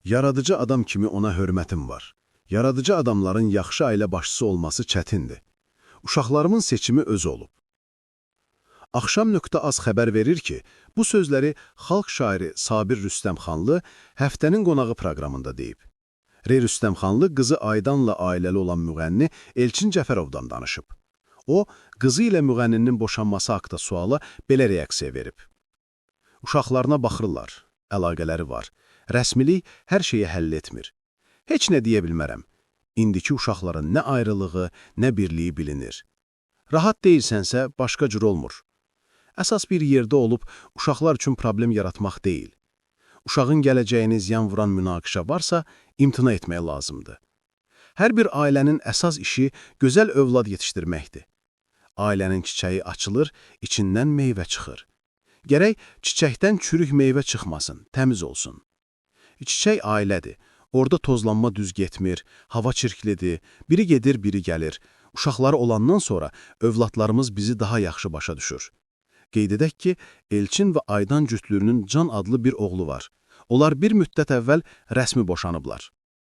Yaradıcı adam kimi ona hörmətim var. Yaradıcı adamların yaxşı ailə başçısı olması çətindir. Uşaqlarımın seçimi öz olub. Axşam.az xəbər verir ki, bu sözləri xalq şairi Sabir Rüstəmxanlı həftənin qonağı proqramında deyib. Rüstəmxanlı qızı Aydanla ailəli olan müğənni Elçin Cəfərovdan danışıb. O, qızı ilə müğənninin boşanması haqda suala belə reaksiya verib. Uşaqlarına baxırlar, əlaqələri var. Rəsmilik hər şeyi həll etmir. Heç nə deyə bilmərəm. İndiki uşaqların nə ayrılığı, nə birliyi bilinir. Rahat deyilsənsə, başqa cür olmur. Əsas bir yerdə olub, uşaqlar üçün problem yaratmaq deyil. Uşağın gələcəyini ziyan vuran münaqişə varsa, imtina etmək lazımdır. Hər bir ailənin əsas işi gözəl övlad yetişdirməkdir. Ailənin çiçəyi açılır, içindən meyvə çıxır. Gərək çiçəkdən çürük meyvə çıxmasın, təmiz olsun. Çiçək ailədir. Orada tozlanma düz getmir, hava çirklidir, biri gedir, biri gəlir. Uşaqları olandan sonra övladlarımız bizi daha yaxşı başa düşür. Qeyd edək ki, Elçin və Aydan cütlüyünün Can adlı bir oğlu var. Onlar bir müddət əvvəl rəsmi boşanıblar.